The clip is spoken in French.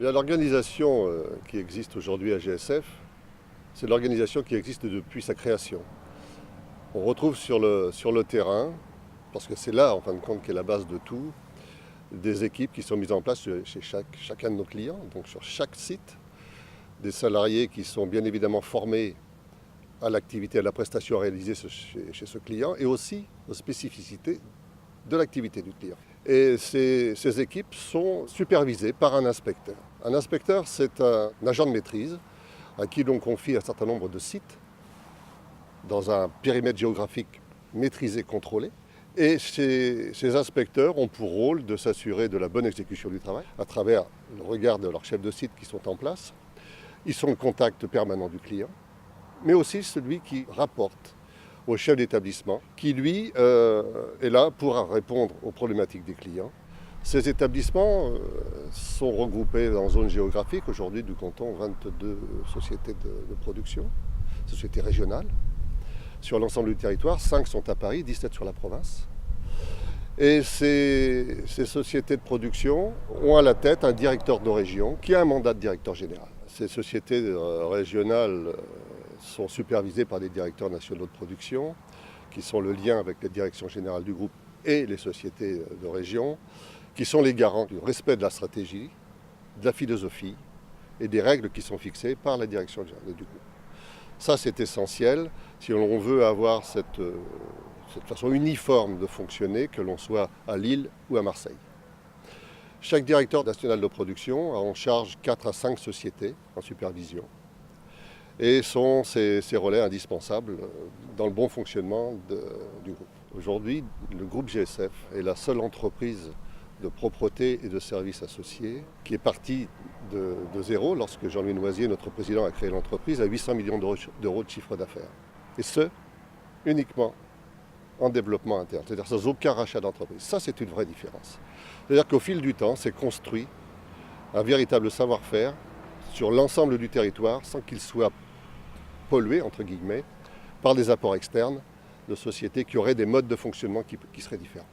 L'organisation qui existe aujourd'hui à GSF, c'est l'organisation qui existe depuis sa création. On retrouve sur le terrain, parce que c'est là en fin de compte qu'est la base de tout, des équipes qui sont mises en place chez chacun de nos clients, donc sur chaque site, des salariés qui sont bien évidemment formés à l'activité, à la prestation réalisée chez ce client et aussi aux spécificités de l'activité du client. Et ces équipes sont supervisées par un inspecteur. Un inspecteur, c'est un agent de maîtrise à qui l'on confie un certain nombre de sites dans un périmètre géographique maîtrisé, contrôlé. Et ces inspecteurs ont pour rôle de s'assurer de la bonne exécution du travail à travers le regard de leurs chefs de site qui sont en place. Ils sont en contact permanent du client, mais aussi celui qui rapporte au chef d'établissement, qui lui est là pour répondre aux problématiques des clients. Ces établissements sont regroupés dans zones géographiques. Aujourd'hui, nous comptons 22 sociétés de production, sociétés régionales. Sur l'ensemble du territoire, 5 sont à Paris, 17 sur la province. Et ces sociétés de production ont à la tête un directeur de région qui a un mandat de directeur général. Ces sociétés régionales sont supervisées par des directeurs nationaux de production qui sont le lien avec les directions générales du groupe et les sociétés de région, qui sont les garants du respect de la stratégie, de la philosophie et des règles qui sont fixées par la direction générale du groupe. Ça, c'est essentiel si on veut avoir cette façon uniforme de fonctionner, que l'on soit à Lille ou à Marseille. Chaque directeur national de production a en charge 4 à 5 sociétés en supervision et sont ces relais indispensables dans le bon fonctionnement du groupe. Aujourd'hui, le groupe GSF est la seule entreprise de propreté et de services associés qui est partie de zéro lorsque Jean-Louis Noisier, notre président, a créé l'entreprise à 800 millions d'euros de chiffre d'affaires. Et ce, uniquement en développement interne, c'est-à-dire sans aucun rachat d'entreprise. Ça, c'est une vraie différence. C'est-à-dire qu'au fil du temps, c'est construit un véritable savoir-faire sur l'ensemble du territoire sans qu'il soit pollué, entre guillemets, par des apports externes de sociétés qui auraient des modes de fonctionnement qui seraient différents.